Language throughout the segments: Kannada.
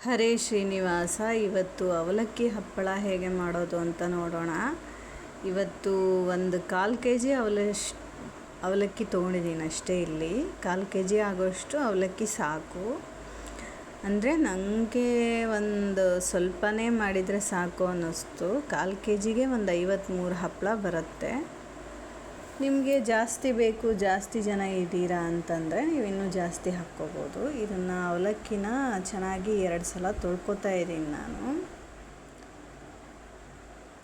ಹರೇ ಶ್ರೀನಿವಾಸ. ಇವತ್ತು ಅವಲಕ್ಕಿ ಹಪ್ಪಳ ಹೇಗೆ ಮಾಡೋದು ಅಂತ ನೋಡೋಣ. ಇವತ್ತು ಒಂದು 1/4 kg ಅವಲಕ್ಕಿ ತೊಗೊಂಡಿದ್ದೀನಿ ಅಷ್ಟೇ. ಇಲ್ಲಿ 1/4 kg ಆಗೋಷ್ಟು ಅವಲಕ್ಕಿ ಸಾಕು. ಅಂದರೆ ನನಗೆ ಒಂದು ಸ್ವಲ್ಪನೇ ಮಾಡಿದರೆ ಸಾಕು ಅನ್ನಿಸ್ತು. 1/4 kgಗೆ ಒಂದು 53 ಹಪ್ಪಳ ಬರುತ್ತೆ. ನಿಮಗೆ ಜಾಸ್ತಿ ಬೇಕು, ಜಾಸ್ತಿ ಜನ ಇದ್ದೀರಾ ಅಂತಂದರೆ ನೀವು ಇನ್ನೂ ಜಾಸ್ತಿ ಹಾಕ್ಕೋಬೋದು. ಇದನ್ನು ಅವಲಕ್ಕಿನ ಚೆನ್ನಾಗಿ 2 ಸಲ ತೊಳ್ಕೊತಾ ಇದ್ದೀನಿ ನಾನು.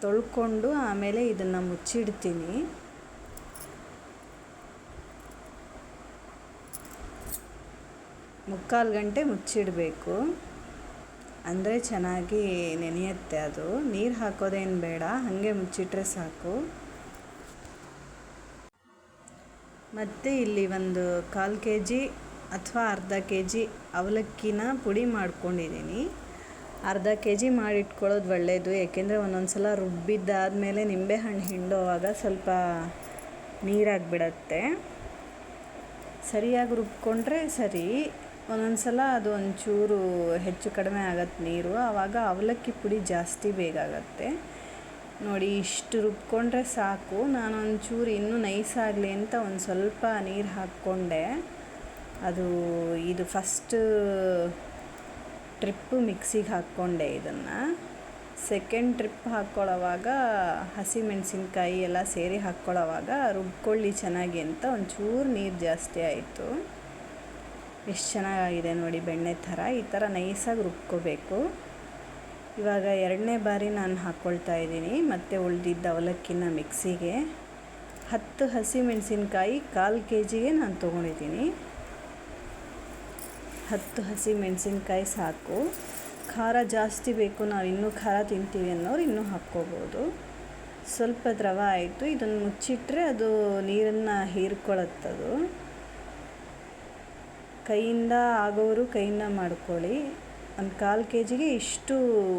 ತೊಳ್ಕೊಂಡು ಆಮೇಲೆ ಇದನ್ನು ಮುಚ್ಚಿಡ್ತೀನಿ. ಮುಕ್ಕಾಲು ಗಂಟೆ ಮುಚ್ಚಿಡಬೇಕು, ಅಂದರೆ ಚೆನ್ನಾಗಿ ನೆನೆಯುತ್ತೆ. ಅದು ನೀರು ಹಾಕೋದೇನು ಬೇಡ, ಹಾಗೆ ಮುಚ್ಚಿಟ್ರೆ ಸಾಕು. ಮತ್ತು ಇಲ್ಲಿ ಒಂದು 1/4 kg ಅಥವಾ ಅರ್ಧ kg ಅವಲಕ್ಕಿನ ಪುಡಿ ಮಾಡ್ಕೊಂಡಿದ್ದೀನಿ. ಅರ್ಧ kg ಮಾಡಿಟ್ಕೊಳ್ಳೋದು ಒಳ್ಳೆಯದು. ಏಕೆಂದರೆ ಒಂದೊಂದು ಸಲ ರುಬ್ಬಿದ್ದಾದಮೇಲೆ ನಿಂಬೆಹಣ್ಣು ಹಿಂಡೋವಾಗ ಸ್ವಲ್ಪ ನೀರಾಗಿಬಿಡತ್ತೆ. ಸರಿಯಾಗಿ ರುಬ್ಕೊಂಡ್ರೆ ಸರಿ. ಒಂದೊಂದು ಸಲ ಅದು ಒಂಚೂರು ಹೆಚ್ಚು ಕಡಿಮೆ ಆಗತ್ತೆ ನೀರು, ಆವಾಗ ಅವಲಕ್ಕಿ ಪುಡಿ ಜಾಸ್ತಿ ಬೇಕಾಗತ್ತೆ. ನೋಡಿ, ಇಷ್ಟು ರುಬ್ಕೊಂಡ್ರೆ ಸಾಕು. ನಾನು ಒಂಚೂರು ಇನ್ನೂ ನೈಸಾಗಲಿ ಅಂತ ಒಂದು ಸ್ವಲ್ಪ ನೀರು ಹಾಕ್ಕೊಂಡೆ. ಇದು ಫಸ್ಟ್ ಟ್ರಿಪ್ಪು ಮಿಕ್ಸಿಗೆ ಹಾಕ್ಕೊಂಡೆ. ಇದನ್ನು ಸೆಕೆಂಡ್ ಟ್ರಿಪ್ ಹಾಕ್ಕೊಳ್ಳೋವಾಗ ಹಸಿಮೆಣಸಿನ್ಕಾಯಿ ಎಲ್ಲ ಸೇರಿ ಹಾಕ್ಕೊಳ್ಳೋವಾಗ ರುಬ್ಕೊಳ್ಳಿ ಚೆನ್ನಾಗಿ ಅಂತ ಒಂಚೂರು ನೀರು ಜಾಸ್ತಿ ಆಯಿತು. ಎಷ್ಟು ಚೆನ್ನಾಗಿದೆ ನೋಡಿ, ಬೆಣ್ಣೆ ಥರ. ಈ ಥರ ನೈಸಾಗಿ ರುಬ್ಕೋಬೇಕು. ಇವಾಗ 2ನೇ ಬಾರಿ ನಾನು ಹಾಕ್ಕೊಳ್ತಾ ಇದ್ದೀನಿ. ಮತ್ತು ಉಳಿದಿದ್ದ ಅವಲಕ್ಕಿನ ಮಿಕ್ಸಿಗೆ 10 ಹಸಿಮೆಣಸಿನ್ಕಾಯಿ 1/4 kgಗೆ ನಾನು ತೊಗೊಂಡಿದ್ದೀನಿ. 10 ಹಸಿಮೆಣಸಿನ್ಕಾಯಿ ಸಾಕು. ಖಾರ ಜಾಸ್ತಿ ಬೇಕು, ನಾವು ಇನ್ನೂ ಖಾರ ತಿಂತೀವಿ ಅನ್ನೋರು ಇನ್ನೂ ಹಾಕ್ಕೋಬೋದು. ಸ್ವಲ್ಪ ದ್ರವ ಆಯಿತು. ಇದನ್ನು ಮುಚ್ಚಿಟ್ರೆ ಅದು ನೀರನ್ನು ಹೀರ್ಕೊಳ್ಳುತ್ತದು. ಕೈಯಿಂದ ಆಗೋರು ಕೈಯಿಂದ ಮಾಡ್ಕೊಳ್ಳಿ. ಒಂದು 1/4 kgಗೆ ಇಷ್ಟು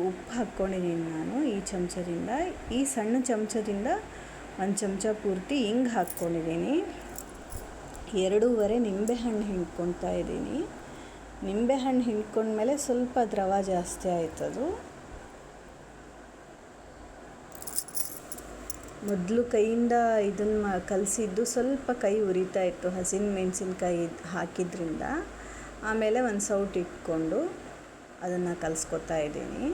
ಉಪ್ಪು ಹಾಕ್ಕೊಂಡಿದ್ದೀನಿ ನಾನು ಈ ಚಮಚದಿಂದ. ಈ ಸಣ್ಣ ಚಮಚದಿಂದ 1 ಚಮಚ ಪೂರ್ತಿ ಹಿಂಗೆ ಹಾಕ್ಕೊಂಡಿದ್ದೀನಿ. 2.5 ನಿಂಬೆಹಣ್ಣು ಹಿಂಡ್ಕೊತಾ ಇದ್ದೀನಿ. ನಿಂಬೆಹಣ್ಣು ಹಿಂಡ್ಕೊಂಡ್ಮೇಲೆ ಸ್ವಲ್ಪ ದ್ರವ ಜಾಸ್ತಿ ಆಯ್ತದು. ಮೊದಲು ಕೈಯಿಂದ ಇದನ್ನು ಕಲಸಿದ್ದು ಸ್ವಲ್ಪ ಕೈ ಉರಿತಾ ಇತ್ತು ಹಸಿಮೆಣಸಿನ್ಕಾಯಿ ಹಾಕಿದ್ರಿಂದ. ಆಮೇಲೆ ಒಂದು ಸೌಟು ಇಟ್ಕೊಂಡು ಅದನ್ನು ಕಲಿಸ್ಕೊತಾ ಇದ್ದೀನಿ.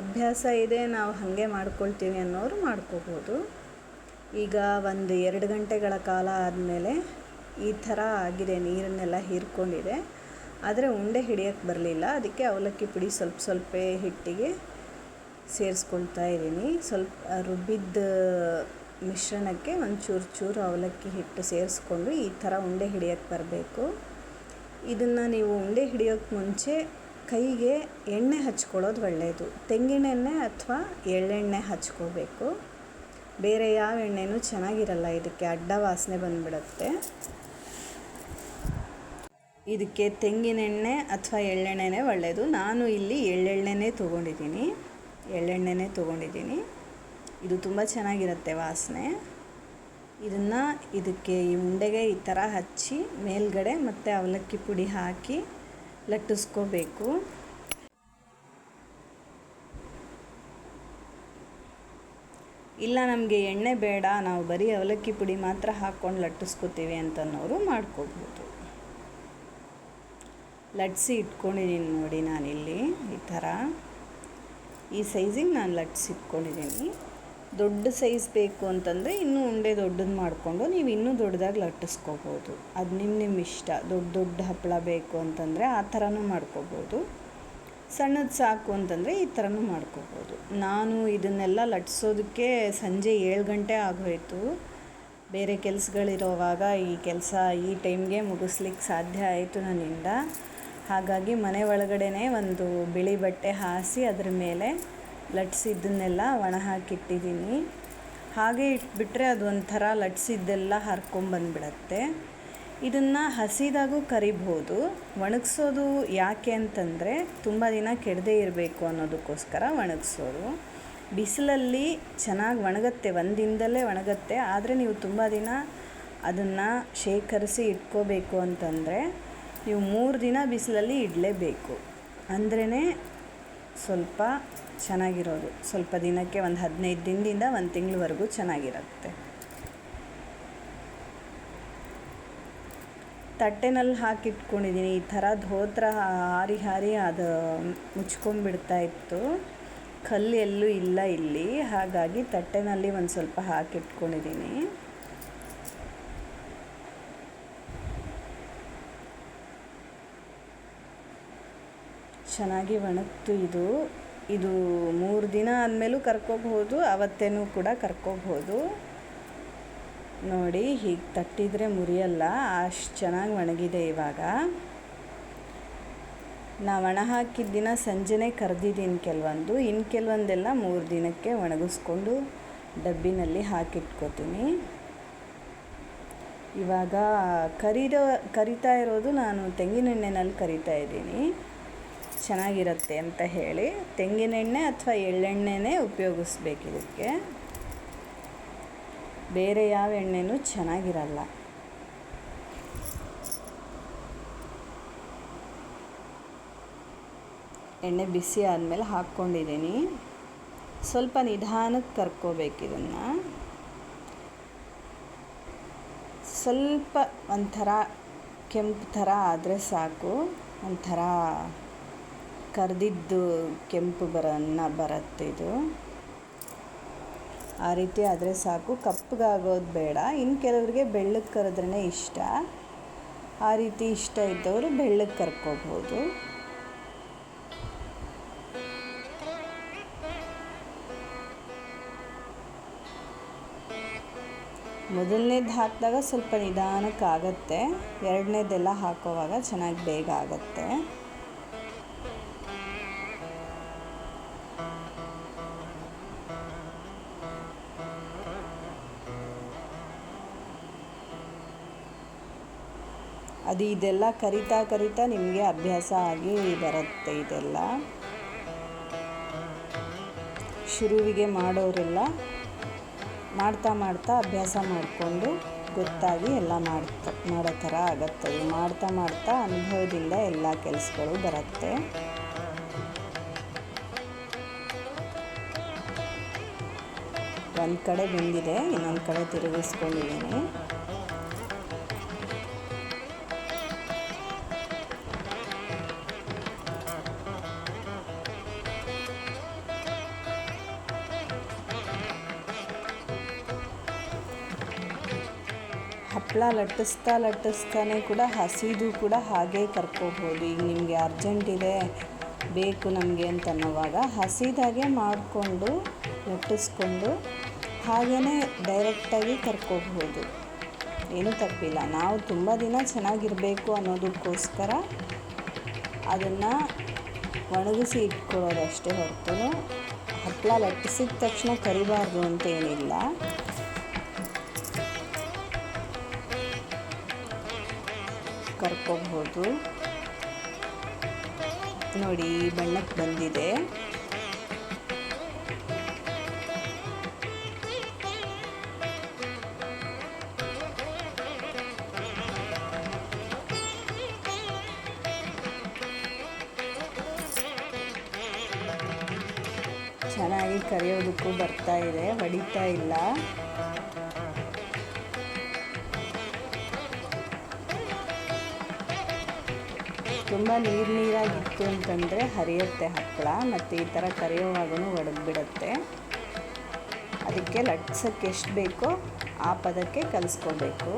ಅಭ್ಯಾಸ ಇದೆ, ನಾವು ಹಾಗೆ ಮಾಡ್ಕೊಳ್ತೀವಿ ಅನ್ನೋರು ಮಾಡ್ಕೋಬೋದು. ಈಗ ಒಂದು 2 ಗಂಟೆಗಳ ಕಾಲ ಆದಮೇಲೆ ಈ ಥರ ಆಗಿದೆ, ನೀರನ್ನೆಲ್ಲ ಹೀರ್ಕೊಂಡಿದೆ. ಆದರೆ ಉಂಡೆ ಹಿಡಿಯೋಕ್ಕೆ ಬರಲಿಲ್ಲ. ಅದಕ್ಕೆ ಅವಲಕ್ಕಿ ಪುಡಿ ಸ್ವಲ್ಪ ಹಿಟ್ಟಿಗೆ ಸೇರಿಸ್ಕೊಳ್ತಾ ಇದ್ದೀನಿ. ಸ್ವಲ್ಪ ರುಬ್ಬಿದ್ದ ಮಿಶ್ರಣಕ್ಕೆ ಒಂದು ಚೂರು ಅವಲಕ್ಕಿ ಹಿಟ್ಟು ಸೇರಿಸ್ಕೊಂಡು ಈ ಥರ ಉಂಡೆ ಹಿಡಿಯೋಕ್ಕೆ ಬರಬೇಕು. ಇದನ್ನು ನೀವು ಉಂಡೆ ಹಿಡಿಯೋಕ್ಕೆ ಮುಂಚೆ ಕೈಗೆ ಎಣ್ಣೆ ಹಚ್ಕೊಳ್ಳೋದು ಒಳ್ಳೆಯದು. ತೆಂಗಿನ ಎಣ್ಣೆ ಅಥವಾ ಎಳ್ಳೆಣ್ಣೆ ಹಚ್ಕೋಬೇಕು. ಬೇರೆ ಯಾವ ಎಣ್ಣೆನೂ ಚೆನ್ನಾಗಿರಲ್ಲ, ಇದಕ್ಕೆ ಅಡ್ಡ ವಾಸನೆ ಬಂದುಬಿಡುತ್ತೆ. ಇದಕ್ಕೆ ತೆಂಗಿನ ಎಣ್ಣೆ ಅಥವಾ ಎಳ್ಳೆಣ್ಣೆನೇ ಒಳ್ಳೆಯದು. ನಾನು ಇಲ್ಲಿ ಎಳ್ಳೆಣ್ಣೆನೇ ತೊಗೊಂಡಿದ್ದೀನಿ. ಇದು ತುಂಬ ಚೆನ್ನಾಗಿರುತ್ತೆ ವಾಸನೆ. ಇದಕ್ಕೆ ಈ ಉಂಡೆಗೆ ಈ ಥರ ಹಚ್ಚಿ ಮೇಲ್ಗಡೆ ಮತ್ತು ಅವಲಕ್ಕಿ ಪುಡಿ ಹಾಕಿ ಲಟ್ಟಿಸ್ಕೋಬೇಕು. ಇಲ್ಲ ನಮಗೆ ಎಣ್ಣೆ ಬೇಡ, ನಾವು ಬರೀ ಅವಲಕ್ಕಿ ಪುಡಿ ಮಾತ್ರ ಹಾಕ್ಕೊಂಡು ಲಟ್ಟಿಸ್ಕೋತೀವಿ ಅಂತನೋರು ಮಾಡ್ಕೋಬೋದು. ಲಟ್ಟಿಸಿ ಇಟ್ಕೊಂಡಿದ್ದೀನಿ ನೋಡಿ ನಾನಿಲ್ಲಿ. ಈ ಥರ ಈ ಸೈಜಿಗೆ ನಾನು ಲಟ್ಟಿಸಿ ಇಟ್ಕೊಂಡಿದ್ದೀನಿ. ದೊಡ್ಡ ಸೈಜ್ ಬೇಕು ಅಂತಂದರೆ ಇನ್ನೂ ಉಂಡೆ ದೊಡ್ಡದು ಮಾಡಿಕೊಂಡು ನೀವು ಇನ್ನೂ ದೊಡ್ಡದಾಗಿ ಲಟ್ಟಿಸ್ಕೋಬೋದು. ಅದು ನಿಮ್ಮ ಇಷ್ಟ. ದೊಡ್ಡ ಹಪ್ಪಳ ಬೇಕು ಅಂತಂದರೆ ಆ ಥರನೂ ಮಾಡ್ಕೋಬೋದು. ಸಣ್ಣದು ಸಾಕು ಅಂತಂದರೆ ಈ ಥರನೂ ಮಾಡ್ಕೋಬೋದು. ನಾನು ಇದನ್ನೆಲ್ಲ ಲಟ್ಟಿಸೋದಕ್ಕೆ ಸಂಜೆ 7 ಗಂಟೆ ಆಗೋಯಿತು. ಬೇರೆ ಕೆಲಸಗಳಿರೋವಾಗ ಈ ಟೈಮ್ಗೆ ಮುಗಿಸ್ಲಿಕ್ಕೆ ಸಾಧ್ಯ ಆಯಿತು ನನ್ನಿಂದ. ಹಾಗಾಗಿ ಮನೆ ಒಳಗಡೆನೇ ಒಂದು ಬಿಳಿ ಬಟ್ಟೆ ಹಾಸಿ ಅದ್ರ ಮೇಲೆ ಲಟ್ಟಿಸಿದ್ದನ್ನೆಲ್ಲ ಒಣ ಹಾಕಿಟ್ಟಿದ್ದೀನಿ. ಹಾಗೆ ಇಟ್ಬಿಟ್ರೆ ಅದು ಒಂಥರ ಲಟ್ಟಿಸಿದ್ದೆಲ್ಲ ಹರ್ಕೊಂಬಂದ್ಬಿಡತ್ತೆ. ಇದನ್ನು ಹಸಿದಾಗೂ ಕರಿಬೋದು. ಒಣಗಿಸೋದು ಯಾಕೆ ಅಂತಂದರೆ ತುಂಬ ದಿನ ಕೆಡದೇ ಇರಬೇಕು ಅನ್ನೋದಕ್ಕೋಸ್ಕರ ಒಣಗಿಸೋದು. ಬಿಸಿಲಲ್ಲಿ ಚೆನ್ನಾಗಿ ಒಣಗುತ್ತೆ, 1 ದಿನದಲ್ಲೇ ಒಣಗುತ್ತೆ. ಆದರೆ ನೀವು ತುಂಬ ದಿನ ಅದನ್ನು ಶೇಖರಿಸಿ ಇಟ್ಕೋಬೇಕು ಅಂತಂದರೆ ನೀವು 3 ದಿನ ಬಿಸಿಲಲ್ಲಿ ಇಡಲೇಬೇಕು. ಅಂದ್ರೇ ಸ್ವಲ್ಪ ಚೆನ್ನಾಗಿರೋದು. ಸ್ವಲ್ಪ ದಿನಕ್ಕೆ ಒಂದು 15 ದಿನದಿಂದ 1 ತಿಂಗಳವರೆಗೂ ಚೆನ್ನಾಗಿರುತ್ತೆ. ತಟ್ಟೆನಲ್ಲಿ ಹಾಕಿಟ್ಕೊಂಡಿದ್ದೀನಿ. ಈ ಥರ ಧೋತ್ರ ಹಾರಿ ಅದು ಮುಚ್ಕೊಂಡ್ಬಿಡ್ತಾ ಇತ್ತು. ಕಲ್ಲು ಎಲ್ಲೂ ಇಲ್ಲ ಇಲ್ಲಿ, ಹಾಗಾಗಿ ತಟ್ಟೆನಲ್ಲಿ ಒಂದು ಸ್ವಲ್ಪ ಹಾಕಿಟ್ಕೊಂಡಿದ್ದೀನಿ. ಚೆನ್ನಾಗಿ ಒಣಗ್ತು. ಇದು 3 ದಿನ ಆದಮೇಲೂ ಕರ್ಕೋಬಹುದು, ಅವತ್ತೇನೂ ಕೂಡ ಕರ್ಕೋಬಹುದು. ನೋಡಿ, ಹೀಗೆ ತಟ್ಟಿದರೆ ಮುರಿಯಲ್ಲ, ಅಷ್ಟು ಚೆನ್ನಾಗಿ ಒಣಗಿದೆ. ಇವಾಗ ನಾವು ಒಣ ಹಾಕಿದ ದಿನ ಸಂಜೆನೇ ಕರೆದಿದ್ದೀನಿ ಕೆಲವೊಂದು, ಇನ್ನು ಕೆಲವೊಂದೆಲ್ಲ 3 ದಿನಕ್ಕೆ ಒಣಗಿಸ್ಕೊಂಡು ಡಬ್ಬಿನಲ್ಲಿ ಹಾಕಿಟ್ಕೋತೀನಿ. ಇವಾಗ ಕರಿತಾ ಇರೋದು ನಾನು ತೆಂಗಿನೆಣ್ಣೆನಲ್ಲಿ ಕರಿತಾ ಇದ್ದೀನಿ, ಚೆನ್ನಾಗಿರುತ್ತೆ ಅಂತ ಹೇಳಿ. ತೆಂಗಿನೆಣ್ಣೆ ಅಥವಾ ಎಳ್ಳೆಣ್ಣೆನೇ ಉಪಯೋಗಿಸ್ಬೇಕು ಇದಕ್ಕೆ, ಬೇರೆ ಯಾವ ಎಣ್ಣೆನೂ ಚೆನ್ನಾಗಿರಲ್ಲ. ಎಣ್ಣೆ ಬಿಸಿ ಆದಮೇಲೆ ಹಾಕ್ಕೊಂಡಿದ್ದೀನಿ. ಸ್ವಲ್ಪ ನಿಧಾನಕ್ಕೆ ಕರ್ಕೋಬೇಕು ಇದನ್ನು. ಸ್ವಲ್ಪ ಒಂಥರ ಕೆಂಪು ಥರ ಆದರೆ ಸಾಕು, ಒಂಥರ ಕರ್ದಿದ್ದು ಕೆಂಪು ಬರುತ್ತೆ ಇದು. ಆ ರೀತಿ ಆದರೆ ಸಾಕು, ಕಪ್ಪಗಾಗೋದು ಬೇಡ. ಇನ್ನು ಕೆಲವರಿಗೆ ಬೆಳ್ಳಗೆ ಕರೆದ್ರೇ ಇಷ್ಟ, ಆ ರೀತಿ ಇಷ್ಟ ಇದ್ದವರು ಬೆಳ್ಳಗೆ ಕರ್ಕೋಬೋದು. ಮೊದಲನೇದು ಹಾಕಿದಾಗ ಸ್ವಲ್ಪ ನಿಧಾನಕ್ಕಾಗತ್ತೆ, ಎರಡನೇದೆಲ್ಲ ಹಾಕೋವಾಗ ಚೆನ್ನಾಗಿ ಬೇಗ ಆಗುತ್ತೆ. ಇದೆಲ್ಲ ಕರಿತಾ ನಿಮಗೆ ಅಭ್ಯಾಸ ಆಗಿ ಬರುತ್ತೆ. ಇದೆಲ್ಲ ಶುರುವಿಗೆ ಮಾಡೋರೆಲ್ಲ ಮಾಡ್ತಾ ಅಭ್ಯಾಸ ಮಾಡಿಕೊಂಡು ಗೊತ್ತಾಗಿ ಎಲ್ಲ ಮಾಡೋ ಥರ ಆಗುತ್ತೆ. ಮಾಡ್ತಾ ಅನುಭವದಿಂದ ಎಲ್ಲ ಕೆಲಸಗಳು ಬರುತ್ತೆ. ಒಂದು ಕಡೆ ಬೆಂದಿದೆ, ಇನ್ನೊಂದು ಕಡೆ ತಿರುಗಿಸ್ಕೊಂಡಿದ್ದೀನಿ. ಹಪ್ಪಳ ಲಟ್ಟಿಸ್ತಾನೆ ಕೂಡ ಹಸಿದು ಕೂಡ ಹಾಗೇ ಕರ್ಕೋಬೋದು. ಈಗ ನಿಮಗೆ ಅರ್ಜೆಂಟ್ ಇದೆ, ಬೇಕು ನಮಗೆ ಅಂತ ಅನ್ನೋವಾಗ ಹಸಿದಾಗೆ ಮಾಡಿಕೊಂಡು ಲಟ್ಟಿಸ್ಕೊಂಡು ಹಾಗೇ ಡೈರೆಕ್ಟಾಗಿ ಕರ್ಕೋಬಹುದು, ಏನೂ ತಪ್ಪಿಲ್ಲ. ನಾವು ತುಂಬ ದಿನ ಚೆನ್ನಾಗಿರಬೇಕು ಅನ್ನೋದಕ್ಕೋಸ್ಕರ ಅದನ್ನು ಒಣಗಿಸಿ ಇಟ್ಕೊಳ್ಳೋದಷ್ಟೇ ಹೊರತು ಹಪ್ಪಳ ಲಟ್ಟಿಸಿದ ತಕ್ಷಣ ಕರಿಬಾರ್ದು ಅಂತ ಏನಿಲ್ಲ. ಕರ್ಕೋಬಹುದು. ನೋಡಿ, ಬಣ್ಣಕ್ಕೆ ಬಂದಿದೆ. ಚೆನ್ನಾಗಿ ಕರಿಯೋದಕ್ಕೂ ಬರ್ತಾ ಇದೆ, ಹೊಡಿತಾ ಇಲ್ಲ. ತುಂಬ ನೀರಾಗಿತ್ತು ಅಂತಂದರೆ ಹರಿಯುತ್ತೆ ಹಪ್ಪಳ, ಮತ್ತು ಈ ಥರ ಕರಿಯೋವಾಗೂ ಒಡೆದ್ಬಿಡುತ್ತೆ. ಅದಕ್ಕೆ ಲಟ್ಸೋಕ್ಕೆ ಎಷ್ಟು ಬೇಕೋ ಆ ಪದಕ್ಕೆ ಕಲಿಸ್ಕೋಬೇಕು.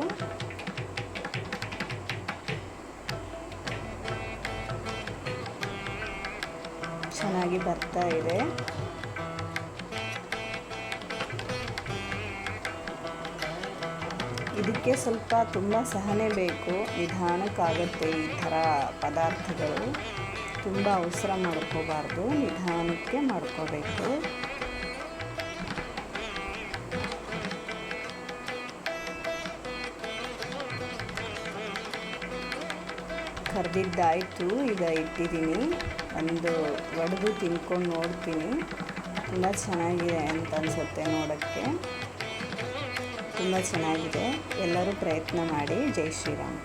ಚೆನ್ನಾಗಿ ಬರ್ತಾ ಇದೆ. ಇದಕ್ಕೆ ಸ್ವಲ್ಪ ತುಂಬ ಸಹನೆ ಬೇಕು, ನಿಧಾನಕ್ಕಾಗತ್ತೆ. ಈ ಥರ ಪದಾರ್ಥಗಳು ತುಂಬ ಅವಸರ ಮಾಡ್ಕೋಬಾರ್ದು, ನಿಧಾನಕ್ಕೆ ಮಾಡ್ಕೋಬೇಕು. ಕರ್ದಿದ್ದಾಯಿತು, ಈಗ ಇಟ್ಟಿದ್ದೀನಿ. ಒಂದು ಒಡೆದು ತಿನ್ಕೊಂಡು ನೋಡ್ತೀನಿ. ತುಂಬ ಚೆನ್ನಾಗಿದೆ ಅಂತ ಅನಿಸುತ್ತೆ ನೋಡೋಕ್ಕೆ. ತುಂಬ ಚೆನ್ನಾಗಿದೆ. ಎಲ್ಲರೂ ಪ್ರಯತ್ನ ಮಾಡಿ. ಜೈ ಶ್ರೀರಾಮ್.